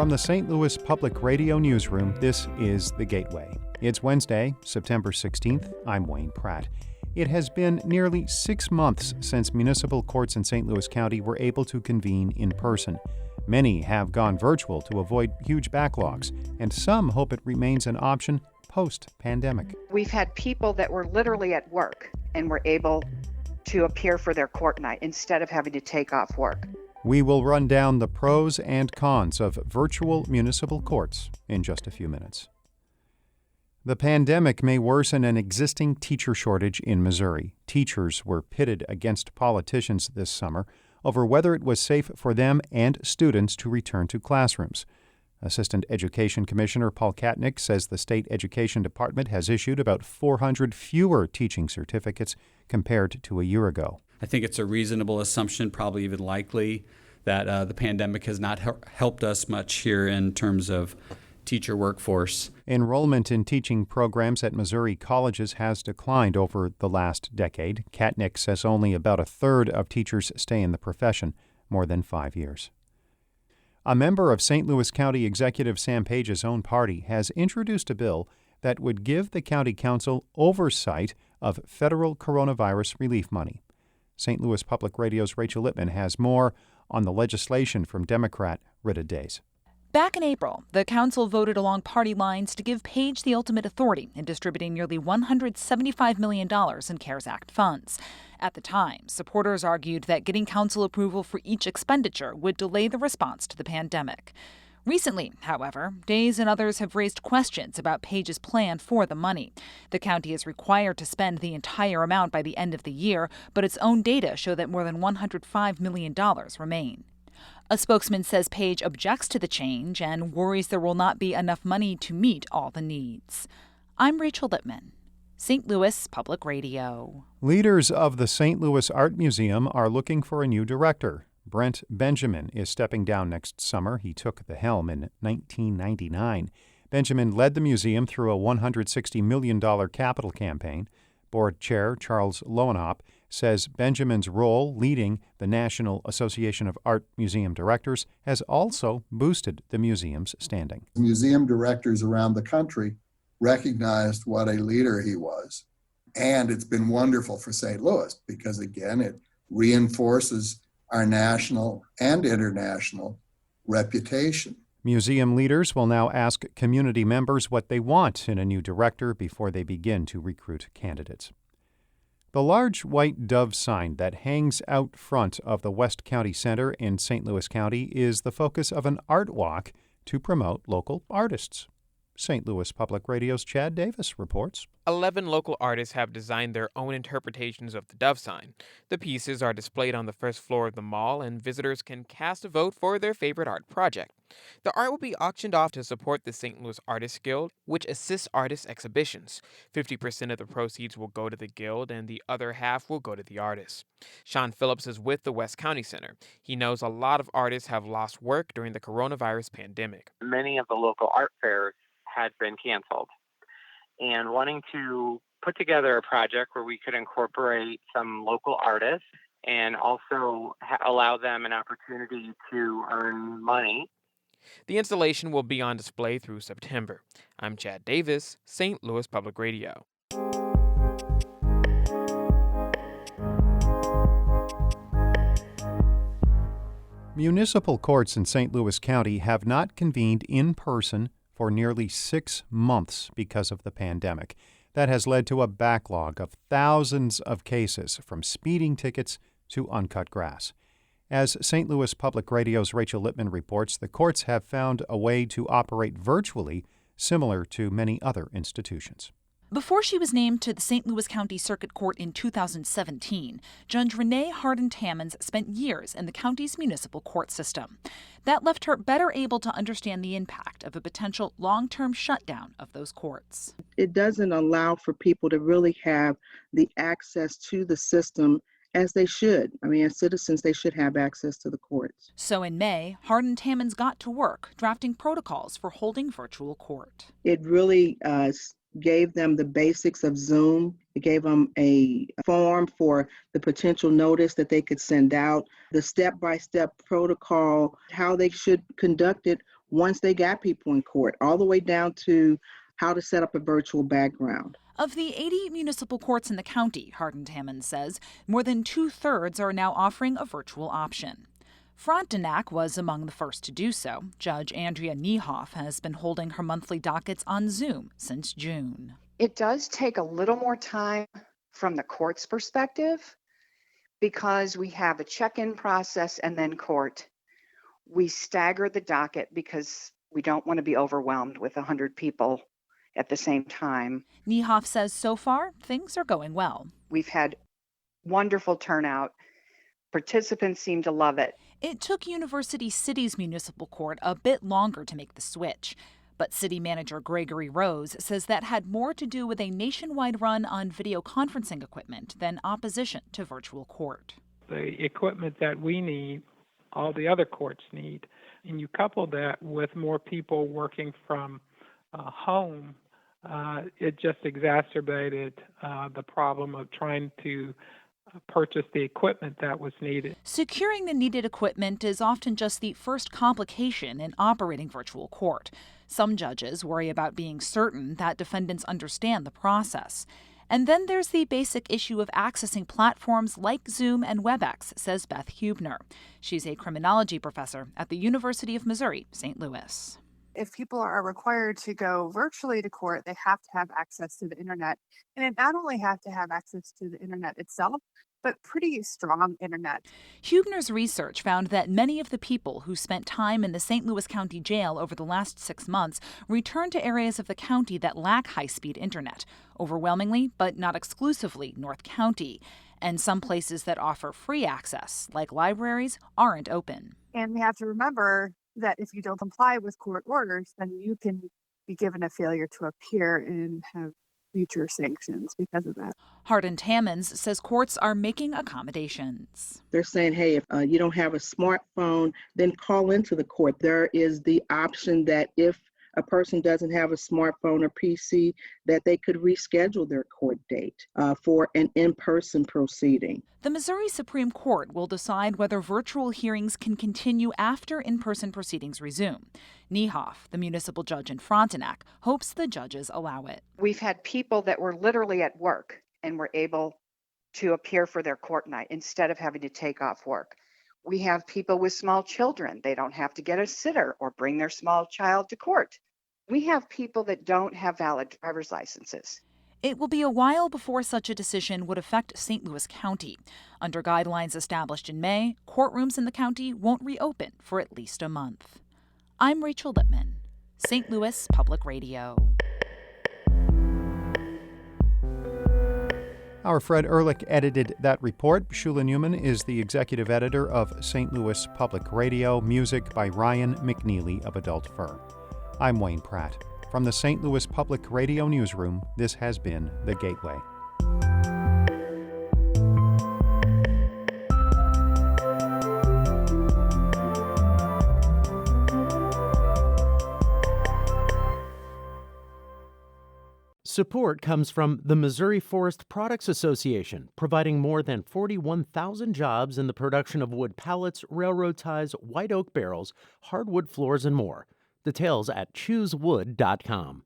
From the St. Louis Public Radio Newsroom, this is The Gateway. It's Wednesday, September 16th. I'm Wayne Pratt. It has been nearly 6 months since municipal courts in St. Louis County were able to convene in person. Many have gone virtual to avoid huge backlogs, and some hope it remains an option post-pandemic. We've had people that were literally at work and were able to appear for their court night instead of having to take off work. We will run down the pros and cons of virtual municipal courts in just a few minutes. The pandemic may worsen an existing teacher shortage in Missouri. Teachers were pitted against politicians this summer over whether it was safe for them and students to return to classrooms. Assistant Education Commissioner Paul Katnick says the state education department has issued about 400 fewer teaching certificates compared to a year ago. I think it's a reasonable assumption, probably even likely, that the pandemic has not helped us much here in terms of teacher workforce. Enrollment in teaching programs at Missouri colleges has declined over the last decade. Katnick says only about a third of teachers stay in the profession more than 5 years. A member of St. Louis County Executive Sam Page's own party has introduced a bill that would give the county council oversight of federal coronavirus relief money. St. Louis Public Radio's Rachel Lippman has more on the legislation from Democrat Rita Days. Back in April, the council voted along party lines to give Page the ultimate authority in distributing nearly $175 million in CARES Act funds. At the time, supporters argued that getting council approval for each expenditure would delay the response to the pandemic. Recently, however, Days and others have raised questions about Page's plan for the money. The county is required to spend the entire amount by the end of the year, but its own data show that more than $105 million remain. A spokesman says Page objects to the change and worries there will not be enough money to meet all the needs. I'm Rachel Lippman, St. Louis Public Radio. Leaders of the St. Louis Art Museum are looking for a new director. Brent Benjamin is stepping down next summer. He took the helm in 1999. Benjamin led the museum through a $160 million capital campaign. Board Chair Charles Lowenhop says Benjamin's role leading the National Association of Art Museum Directors has also boosted the museum's standing. Museum directors around the country recognized what a leader he was. And it's been wonderful for St. Louis because, again, it reinforces our national and international reputation. Museum leaders will now ask community members what they want in a new director before they begin to recruit candidates. The large white dove sign that hangs out front of the West County Center in St. Louis County is the focus of an art walk to promote local artists. St. Louis Public Radio's Chad Davis reports. 11 local artists have designed their own interpretations of the dove sign. The pieces are displayed on the first floor of the mall, and visitors can cast a vote for their favorite art project. The art will be auctioned off to support the St. Louis Artists Guild, which assists artist exhibitions. 50% of the proceeds will go to the guild, and the other half will go to the artists. Sean Phillips is with the West County Center. He knows a lot of artists have lost work during the coronavirus pandemic. Many of the local art fairs had been canceled, and wanting to put together a project where we could incorporate some local artists and also allow them an opportunity to earn money. The installation will be on display through September. I'm Chad Davis, St. Louis Public Radio. Municipal courts in St. Louis County have not convened in person for nearly 6 months because of the pandemic. That has led to a backlog of thousands of cases, from speeding tickets to uncut grass. As St. Louis Public Radio's Rachel Lippman reports, the courts have found a way to operate virtually, similar to many other institutions. Before she was named to the St. Louis County Circuit Court in 2017, Judge Renee Hardin-Tammons spent years in the county's municipal court system. That left her better able to understand the impact of a potential long-term shutdown of those courts. It doesn't allow for people to really have the access to the system as they should. I mean, as citizens, they should have access to the courts. So in May, Hardin-Tammons got to work drafting protocols for holding virtual court. It really gave them the basics of Zoom. It gave them a form for the potential notice that they could send out, the step-by-step protocol, how they should conduct it once they got people in court, all the way down to how to set up a virtual background. Of the 80 municipal courts in the county, Hardin-Tammons says, more than 2/3 are now offering a virtual option. Frontenac was among the first to do so. Judge Andrea Niehoff has been holding her monthly dockets on Zoom since June. It does take a little more time from the court's perspective because we have a check-in process and then court. We stagger the docket because we don't want to be overwhelmed with 100 people at the same time. Niehoff says so far, things are going well. We've had wonderful turnout. Participants seem to love it. It took University City's municipal court a bit longer to make the switch. But city manager Gregory Rose says that had more to do with a nationwide run on video conferencing equipment than opposition to virtual court. The equipment that we need, all the other courts need, and you couple that with more people working from home, it just exacerbated the problem of trying to purchase the equipment that was needed. Securing the needed equipment is often just the first complication in operating virtual court. Some judges worry about being certain that defendants understand the process. And then there's the basic issue of accessing platforms like Zoom and WebEx, says Beth Hubner. She's a criminology professor at the University of Missouri, St. Louis. If people are required to go virtually to court, they have to have access to the internet. And it not only have to have access to the internet itself, but pretty strong internet. Hubner's research found that many of the people who spent time in the St. Louis County Jail over the last 6 months returned to areas of the county that lack high-speed internet, overwhelmingly, but not exclusively, North County. And some places that offer free access, like libraries, aren't open. And we have to remember that if you don't comply with court orders, then you can be given a failure to appear and have future sanctions because of that. Hardin-Tammons says courts are making accommodations. They're saying, hey, if you don't have a smartphone, then call into the court. There is the option that if a person doesn't have a smartphone or PC, that they could reschedule their court date for an in-person proceeding. The Missouri Supreme Court will decide whether virtual hearings can continue after in-person proceedings resume. Niehoff, the municipal judge in Frontenac, hopes the judges allow it. We've had people that were literally at work and were able to appear for their court night instead of having to take off work. We have people with small children. They don't have to get a sitter or bring their small child to court. We have people that don't have valid driver's licenses. It will be a while before such a decision would affect St. Louis County. Under guidelines established in May, courtrooms in the county won't reopen for at least a month. I'm Rachel Lippman, St. Louis Public Radio. Our Fred Ehrlich edited that report. Shula Newman is the executive editor of St. Louis Public Radio. Music by Ryan McNeely of Adult Fur. I'm Wayne Pratt. From the St. Louis Public Radio Newsroom, this has been The Gateway. Support comes from the Missouri Forest Products Association, providing more than 41,000 jobs in the production of wood pallets, railroad ties, white oak barrels, hardwood floors, and more. Details at choosewood.com.